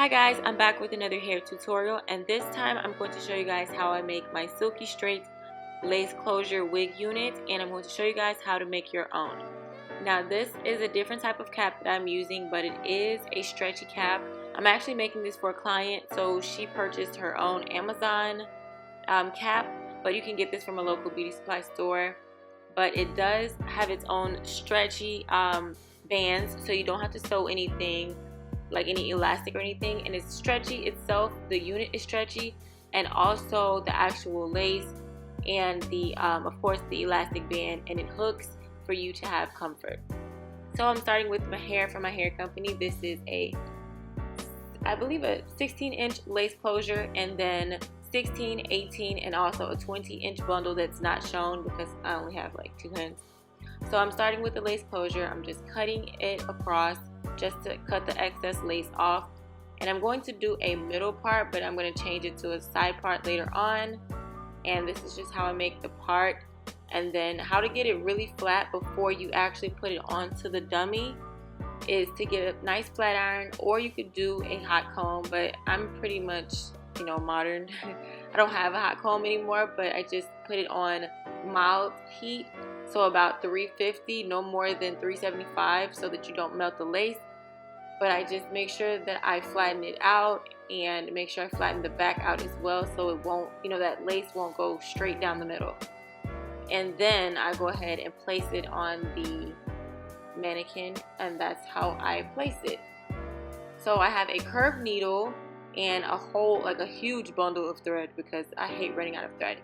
Hi guys, I'm back with another hair tutorial, and this time I'm going to show you guys how I make my silky straight lace closure wig unit, and I'm going to show you guys how to make your own. Now this is a different type of cap that I'm using, but it is a stretchy cap. I'm actually making this for a client, so she purchased her own Amazon cap, but you can get this from a local beauty supply store. But it does have its own stretchy bands, so you don't have to sew anything like any elastic or anything, and it's stretchy itself. The unit is stretchy, and also the actual lace and the of course the elastic band, and it hooks for you to have comfort. So I'm starting with my hair from my hair company. This is I believe a 16-inch lace closure, and then 16, 18, and also a 20-inch bundle that's not shown because I only have like 2 hands. So I'm starting with the lace closure. I'm just cutting it across just to cut the excess lace off, and I'm going to do a middle part, but I'm going to change it to a side part later on. And this is just how I make the part, and then how to get it really flat before you actually put it onto the dummy is to get a nice flat iron, or you could do a hot comb, but I'm pretty much, you know, modern. I don't have a hot comb anymore, but I just put it on mild heat, so about 350, no more than 375, so that you don't melt the lace. But I just make sure that I flatten it out, and make sure I flatten the back out as well, so it won't, you know, that lace won't go straight down the middle. And then I go ahead and place it on the mannequin, and that's how I place it. So I have a curved needle and a whole, like a huge bundle of thread, because I hate running out of thread.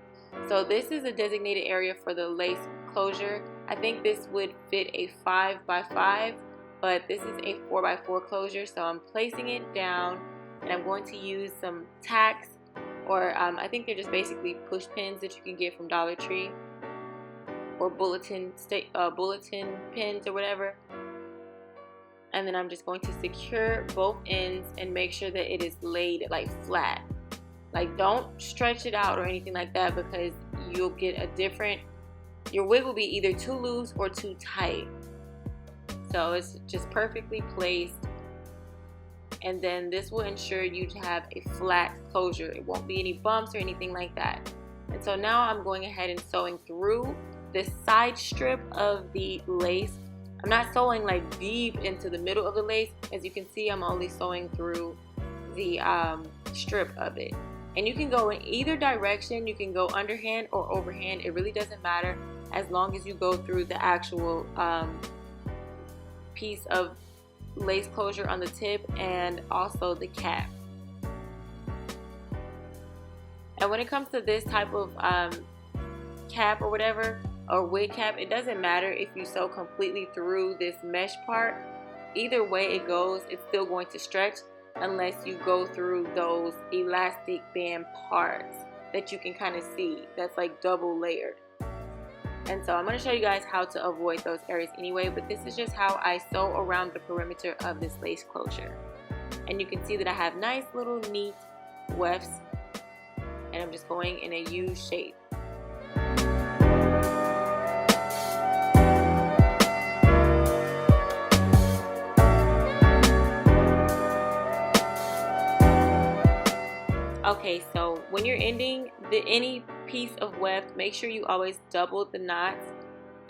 So this is a designated area for the lace closure. I think this would fit a 5x5, but this is a 4x4 closure. So I'm placing it down, and I'm going to use some tacks, or I think they're just basically push pins that you can get from Dollar Tree, or bulletin pins or whatever. And then I'm just going to secure both ends and make sure that it is laid like flat. Like, don't stretch it out or anything like that, because you'll get a different, your wig will be either too loose or too tight. So it's just perfectly placed, and then this will ensure you to have a flat closure. It won't be any bumps or anything like that. And so now I'm going ahead and sewing through this side strip of the lace. I'm not sewing like deep into the middle of the lace. As you can see, I'm only sewing through the strip of it. And you can go in either direction. You can go underhand or overhand. It really doesn't matter, as long as you go through the actual piece of lace closure on the tip and also the cap. And when it comes to this type of cap or whatever, or wig cap, it doesn't matter if you sew completely through this mesh part. Either way it goes, it's still going to stretch, unless you go through those elastic band parts that you can kind of see, that's like double layered. And so I'm going to show you guys how to avoid those areas anyway, but this is just how I sew around the perimeter of this lace closure. And you can see that I have nice little neat wefts, and I'm just going in a U shape. Okay, so when you're ending any piece of weft, make sure you always double the knots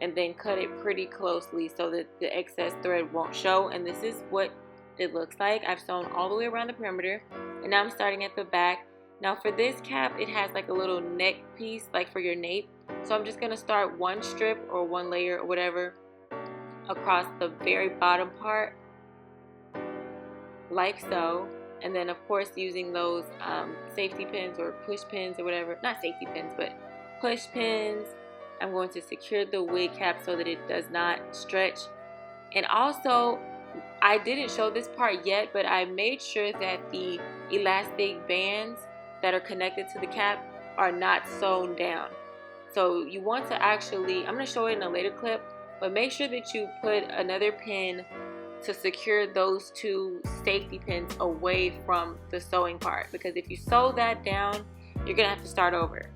and then cut it pretty closely so that the excess thread won't show. And this is what it looks like. I've sewn all the way around the perimeter, and now I'm starting at the back. Now for this cap, it has like a little neck piece, like for your nape. So I'm just going to start one strip or one layer or whatever across the very bottom part, like so. And then of course using those safety pins or push pins or whatever, not safety pins, but push pins, I'm going to secure the wig cap so that it does not stretch. And also, I didn't show this part yet, but I made sure that the elastic bands that are connected to the cap are not sewn down. So you want to actually, I'm going to show it in a later clip, but make sure that you put another pin to secure those two safety pins away from the sewing part, because if you sew that down, you're gonna have to start over.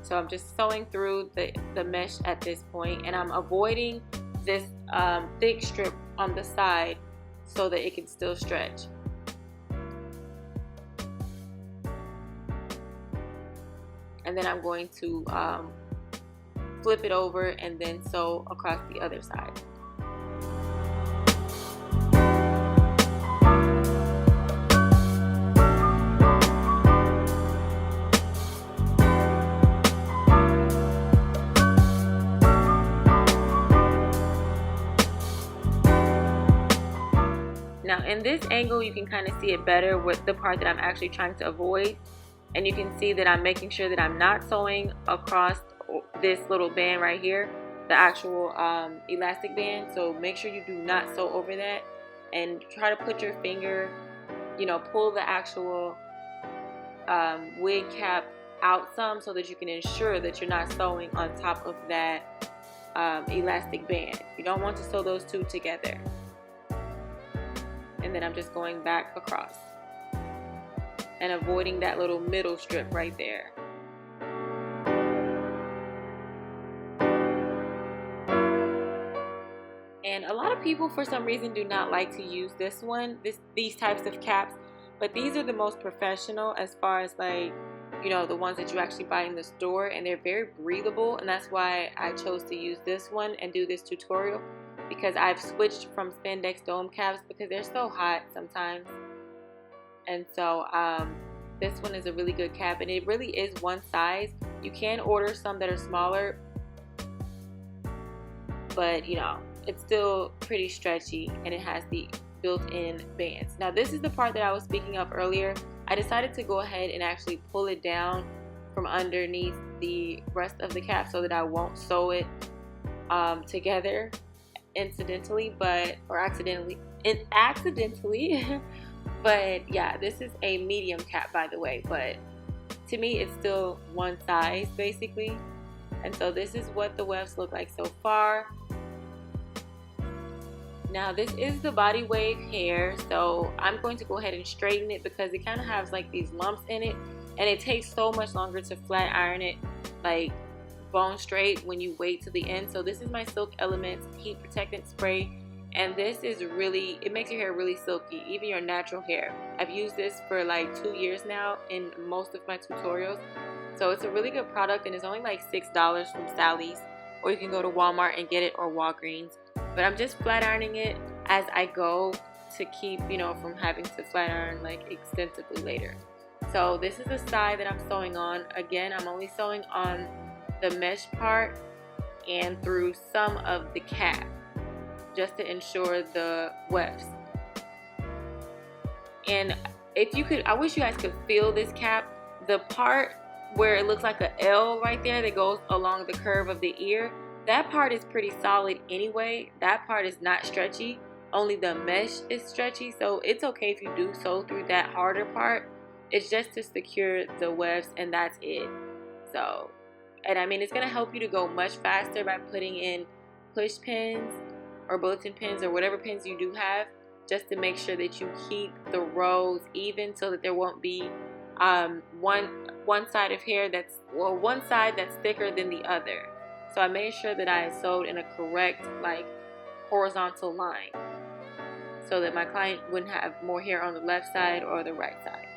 So I'm just sewing through the mesh at this point, and I'm avoiding this thick strip on the side so that it can still stretch. And then I'm going to flip it over and then sew across the other side. Now in this angle you can kind of see it better with the part that I'm actually trying to avoid, and you can see that I'm making sure that I'm not sewing across this little band right here, the actual elastic band. So make sure you do not sew over that, and try to put your finger, you know, pull the actual wig cap out some so that you can ensure that you're not sewing on top of that elastic band. You don't want to sew those two together. And then I'm just going back across and avoiding that little middle strip right there. And a lot of people for some reason do not like to use this one, these types of caps, but these are the most professional as far as, like, you know, the ones that you actually buy in the store, and they're very breathable, and that's why I chose to use this one and do this tutorial, because I've switched from spandex dome caps because they're so hot sometimes. And so this one is a really good cap, and it really is one size. You can order some that are smaller, but you know, it's still pretty stretchy, and it has the built-in bands. Now this is the part that I was speaking of earlier. I decided to go ahead and actually pull it down from underneath the rest of the cap so that I won't sew it together accidentally. But yeah, this is a medium cap, by the way, but to me it's still one size basically. And so this is what the wefts look like so far. Now this is the body wave hair, so I'm going to go ahead and straighten it because it kind of has like these lumps in it, and it takes so much longer to flat iron it like bone straight when you wait to the end. So this is my Silk Elements heat protectant spray, and this is really, it makes your hair really silky, even your natural hair. I've used this for like 2 years now in most of my tutorials, so it's a really good product, and it's only like $6 from Sally's, or you can go to Walmart and get it, or Walgreens. But I'm just flat ironing it as I go to keep, you know, from having to flat iron like extensively later. So this is the side that I'm sewing on. Again, I'm only sewing on the mesh part and through some of the cap, just to ensure the wefts. And if you could, I wish you guys could feel this cap. The part where it looks like an L right there that goes along the curve of the ear, that part is pretty solid anyway. That part is not stretchy, only the mesh is stretchy. So it's okay if you do sew through that harder part. It's just to secure the wefts, and that's it. So, and I mean, it's gonna help you to go much faster by putting in push pins or bulletin pins or whatever pins you do have, just to make sure that you keep the rows even, so that there won't be one side of hair that's, well, one side that's thicker than the other. So I made sure that I sewed in a correct, like, horizontal line, so that my client wouldn't have more hair on the left side or the right side.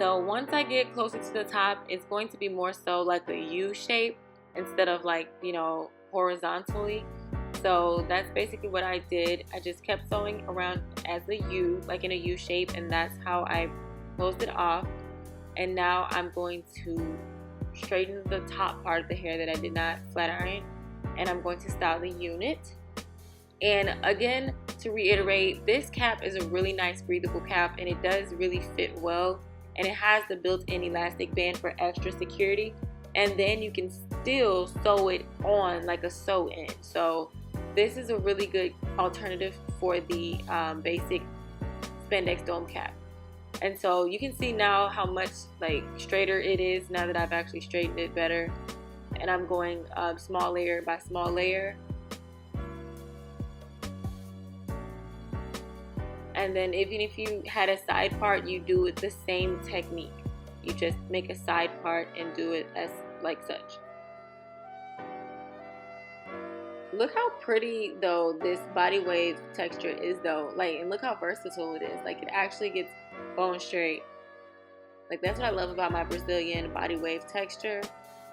So once I get closer to the top, it's going to be more so like a U shape instead of like, you know, horizontally. So that's basically what I did. I just kept sewing around as a U, like in a U shape, and that's how I closed it off. And now I'm going to straighten the top part of the hair that I did not flat iron, and I'm going to style the unit. And again, to reiterate, this cap is a really nice breathable cap, and it does really fit well, and it has the built-in elastic band for extra security, and then you can still sew it on like a sew-in. So this is a really good alternative for the basic spandex dome cap. And so you can see now how much like straighter it is now that I've actually straightened it better. And I'm going small layer by small layer. And then even if you had a side part, you do it the same technique. You just make a side part and do it as like such. Look how pretty though this body wave texture is though, like, and look how versatile it is. Like, it actually gets bone straight. Like, that's what I love about my Brazilian body wave texture.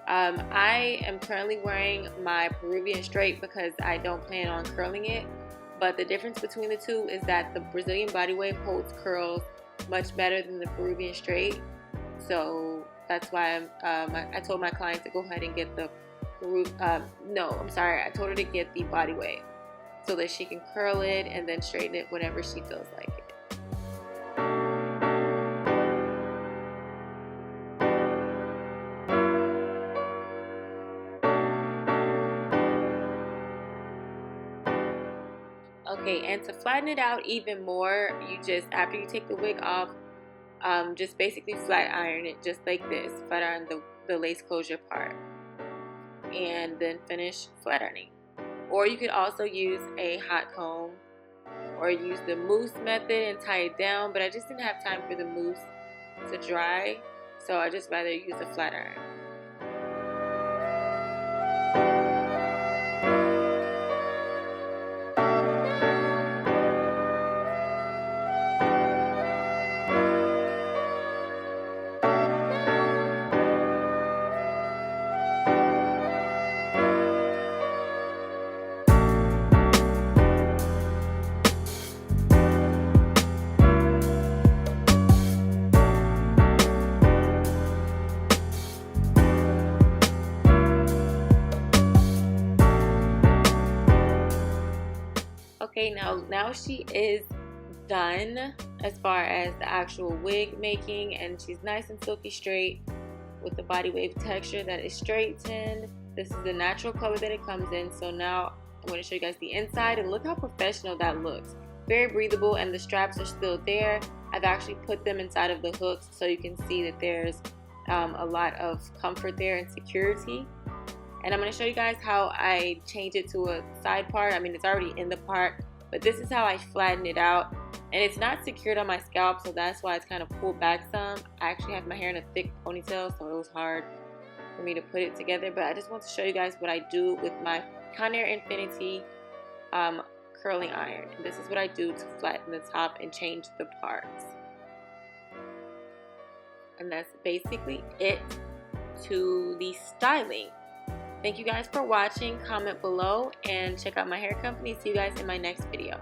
I am currently wearing my Peruvian Straight because I don't plan on curling it. But the difference between the two is that the Brazilian body wave holds curls much better than the Peruvian Straight. So that's why I told my client to go ahead and get the I told her to get the body wave so that she can curl it and then straighten it whenever she feels like it. Okay, and to flatten it out even more, you just, after you take the wig off, just basically flat iron it just like this. Flat iron the lace closure part, and then finish flat ironing. Or you could also use a hot comb or use the mousse method and tie it down, but I just didn't have time for the mousse to dry, so I just rather use a flat iron. Okay, now she is done as far as the actual wig making, and she's nice and silky straight with the body wave texture that is straightened. This is the natural color that it comes in. So now I'm going to show you guys the inside, and look how professional that looks. Very breathable, and the straps are still there. I've actually put them inside of the hooks so you can see that there's a lot of comfort there and security. And I'm going to show you guys how I change it to a side part. I mean, it's already in the part, but this is how I flatten it out. And it's not secured on my scalp, so that's why it's kind of pulled back some. I actually have my hair in a thick ponytail, so it was hard for me to put it together. But I just want to show you guys what I do with my Conair Infinity curling iron. And this is what I do to flatten the top and change the parts. And that's basically it to the styling. Thank you guys for watching. Comment below and check out my hair company. See you guys in my next video.